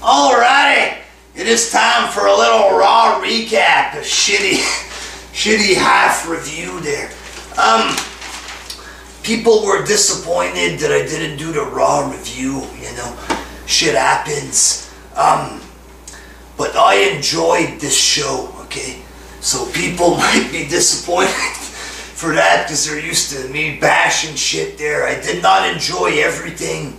Alrighty, it is time for a little raw recap of shitty half review there. People were disappointed that I didn't do the raw review, you know, shit happens. But I enjoyed this show, okay? So people might be disappointed for that because they're used to me bashing shit there. I did not enjoy everything.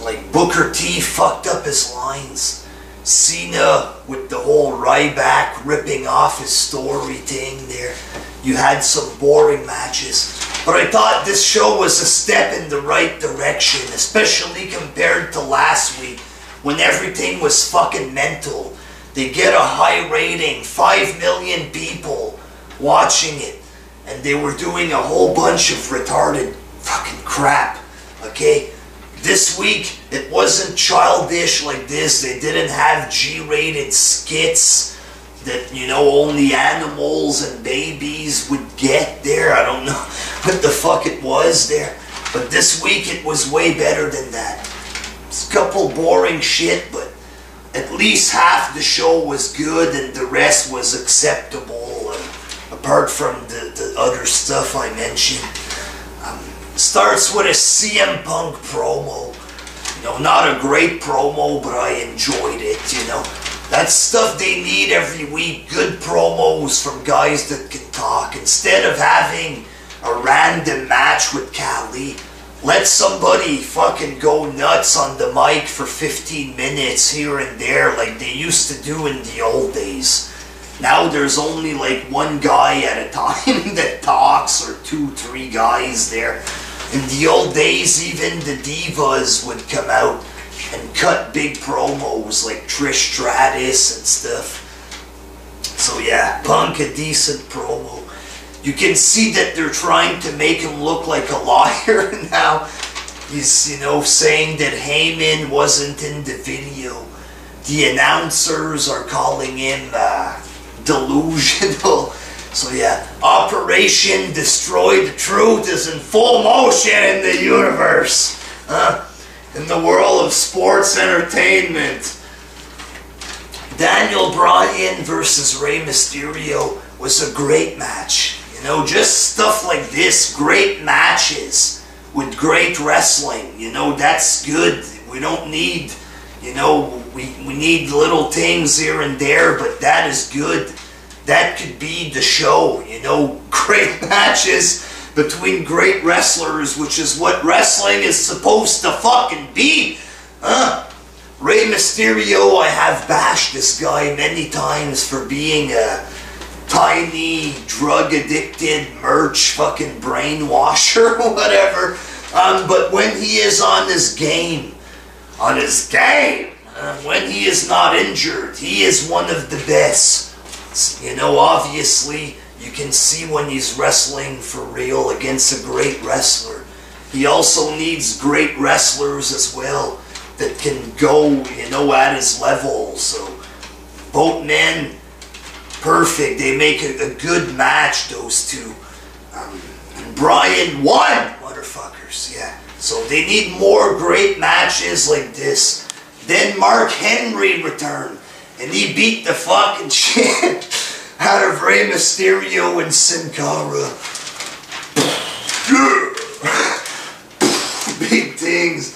Like Booker T fucked up his lines. Cena with the whole Ryback ripping off his story thing there. You had some boring matches. But I thought this show was a step in the right direction, especially compared to last week when everything was fucking mental. They get a high rating, 5 million people watching it, and they were doing a whole bunch of retarded fucking crap, okay? This week, it wasn't childish like this. They didn't have G-rated skits that, you know, only animals and babies would get there. I don't know what the fuck it was there. But this week, it was way better than that. It's a couple boring shit, but at least half the show was good and the rest was acceptable, apart from the other stuff I mentioned. Starts with a CM Punk promo. You know, not a great promo, but I enjoyed it, you know. That's stuff they need every week. Good promos from guys that can talk. Instead of having a random match with Khali, let somebody fucking go nuts on the mic for 15 minutes here and there like they used to do in the old days. Now there's only like one guy at a time that talks, or 2, 3 guys there. In the old days, even the divas would come out and cut big promos like Trish Stratus and stuff. So yeah, Punk, a decent promo. You can see that they're trying to make him look like a liar now. He's, you know, saying that Heyman wasn't in the video. The announcers are calling him delusional. So yeah, Operation Destroy the Truth is in full motion in the universe. In the world of sports entertainment. Daniel Bryan versus Rey Mysterio was a great match. You know, just stuff like this, great matches with great wrestling. You know, that's good. We don't need, you know, we need little things here and there, but that is good. That could be the show, you know, great matches between great wrestlers, which is what wrestling is supposed to fucking be. Rey Mysterio, I have bashed this guy many times for being a tiny, drug-addicted, merch fucking brainwasher or whatever. But when he is on his game, when he is not injured, he is one of the best. You know, obviously, you can see when he's wrestling for real against a great wrestler. He also needs great wrestlers as well that can go, you know, at his level. So, both men, perfect. They make a good match, those two. And Bryan won, motherfuckers, yeah. So they need more great matches like this. Then Mark Henry returned. And he beat the fucking shit out of Rey Mysterio and Sin Cara. Big things.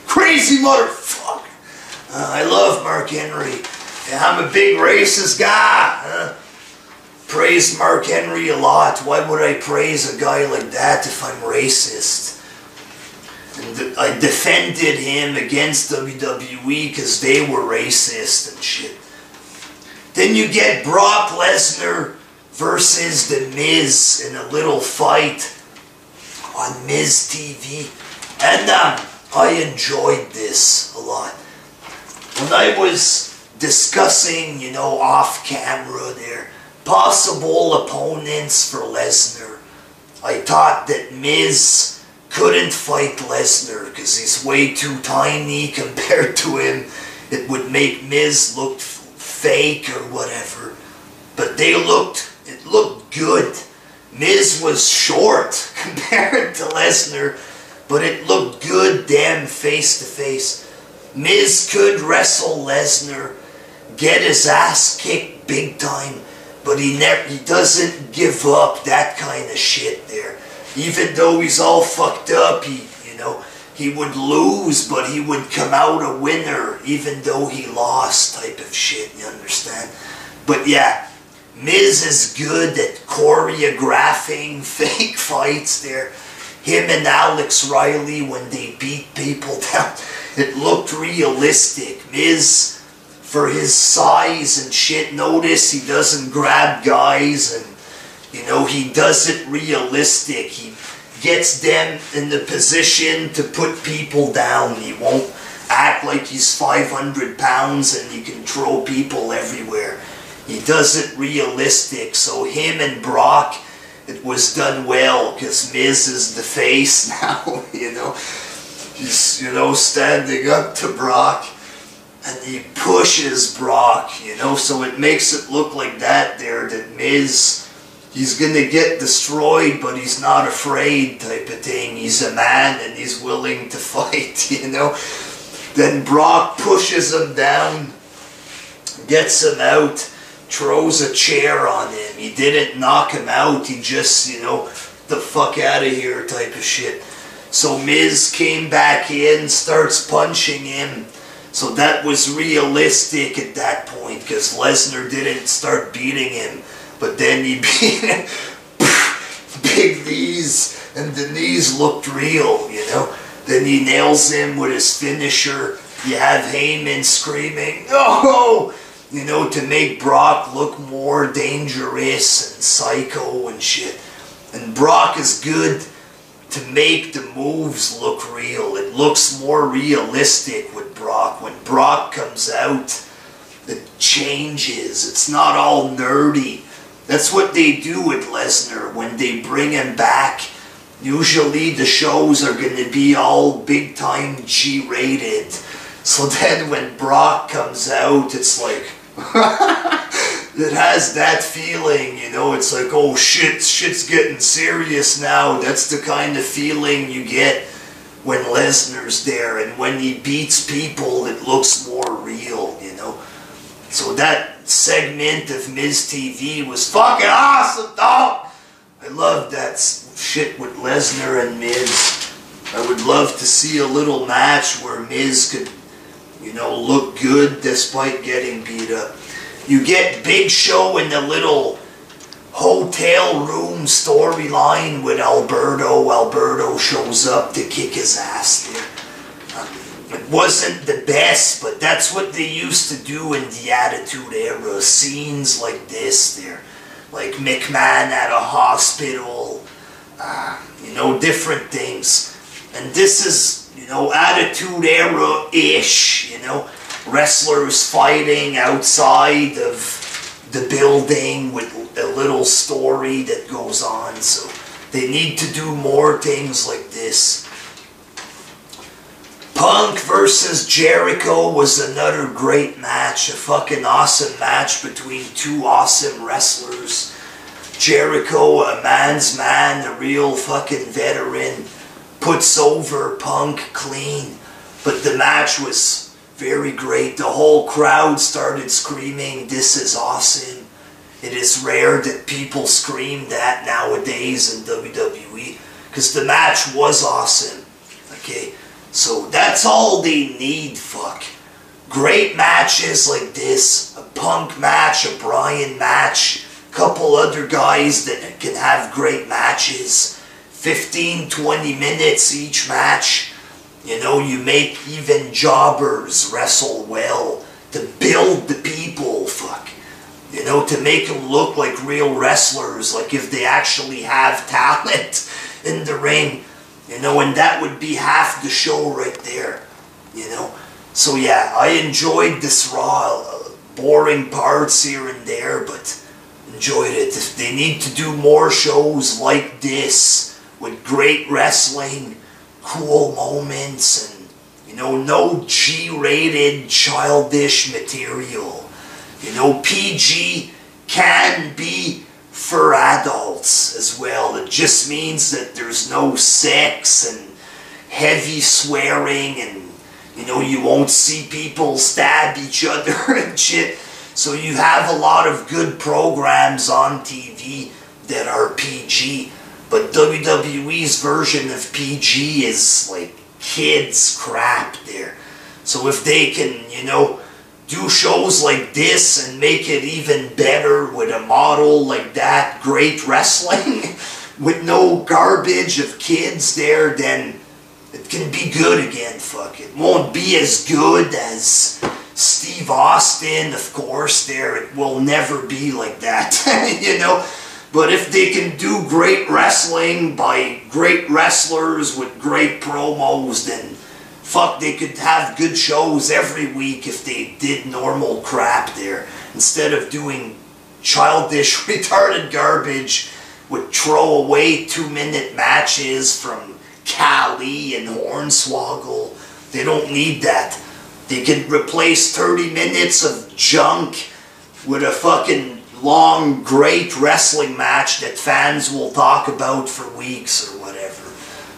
Crazy motherfucker. I love Mark Henry. I'm a big racist guy. Praise Mark Henry a lot. Why would I praise a guy like that if I'm racist? And I defended him against WWE because they were racist and shit. Then you get Brock Lesnar versus The Miz in a little fight on Miz TV. And I enjoyed this a lot. When I was discussing, you know, off camera there, possible opponents for Lesnar, I thought that Miz couldn't fight Lesnar because he's way too tiny compared to him. It would make Miz look fake or whatever. But it looked good. Miz was short compared to Lesnar, but it looked good damn face to face. Miz could wrestle Lesnar, get his ass kicked big time, but he doesn't give up that kind of shit there. Even though he's all fucked up, he would lose, but he would come out a winner, even though he lost type of shit, you understand? But yeah, Miz is good at choreographing fake fights there. Him and Alex Riley, when they beat people down, it looked realistic. Miz, for his size and shit, notice he doesn't grab guys, and he does it realistic. He gets them in the position to put people down. He won't act like he's 500 pounds and he can throw people everywhere. He does it realistic. So him and Brock, it was done well, because Miz is the face now, He's, standing up to Brock, and he pushes Brock, so it makes it look like that Miz, he's gonna get destroyed, but he's not afraid type of thing. He's a man, and he's willing to fight, Then Brock pushes him down, gets him out, throws a chair on him. He didn't knock him out, he just, the fuck out of here type of shit. So Miz came back in, starts punching him. So that was realistic at that point, because Lesnar didn't start beating him. But then he beat him. Big knees, and the knees looked real, Then he nails him with his finisher. You have Heyman screaming, "No!" To make Brock look more dangerous and psycho and shit. And Brock is good to make the moves look real. It looks more realistic with Brock. When Brock comes out, it changes. It's not all nerdy. That's what they do with Lesnar when they bring him back. Usually the shows are going to be all big time G-rated. So then when Brock comes out, it's like, it has that feeling, it's like, oh shit's getting serious now. That's the kind of feeling you get when Lesnar's there, and when he beats people, it looks more real, So that segment of Miz TV was fucking awesome, dog! I love that shit with Lesnar and Miz. I would love to see a little match where Miz could, look good despite getting beat up. You get Big Show in the little hotel room storyline with Alberto. Alberto shows up to kick his ass there. It wasn't the best, but that's what they used to do in the Attitude Era. Scenes like this there. Like McMahon at a hospital. Different things. And this is, Attitude Era-ish, Wrestlers fighting outside of the building with a little story that goes on. So they need to do more things like this. Punk versus Jericho was another great match. A fucking awesome match between two awesome wrestlers. Jericho, a man's man, a real fucking veteran, puts over Punk clean. But the match was very great. The whole crowd started screaming, "This is awesome." It is rare that people scream that nowadays in WWE, because the match was awesome. Okay, so that's all they need, fuck. Great matches like this, a Punk match, a Bryan match, couple other guys that can have great matches, 15-20 minutes each match. You make even jobbers wrestle well, to build the people, fuck. To make them look like real wrestlers, like if they actually have talent in the ring, and that would be half the show right there, So yeah, I enjoyed this Raw, boring parts here and there, but enjoyed it. If they need to do more shows like this, with great wrestling, cool moments, and, no G-rated childish material. PG can be for adults as well. It just means that there's no sex and heavy swearing and, You know, you won't see people stab each other and shit. So you have a lot of good programs on TV that are PG. But WWE's version of PG is like kids crap there. So if they can, you know, do shows like this and make it even better with a model like that, great wrestling, with no garbage of kids there, then it can be good again. Fuck it. Won't be as good as Steve Austin, of course, there. It will never be like that, you know. But if they can do great wrestling by great wrestlers with great promos, then fuck, they could have good shows every week if they did normal crap there. Instead of doing childish, retarded garbage with throwaway 2-minute matches from Khali and Hornswoggle. They don't need that. They can replace 30 minutes of junk with a fucking long, great wrestling match that fans will talk about for weeks or whatever.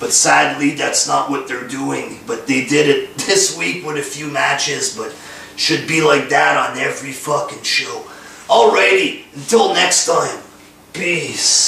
But sadly, that's not what they're doing. But they did it this week with a few matches, but should be like that on every fucking show. Alrighty, until next time, peace.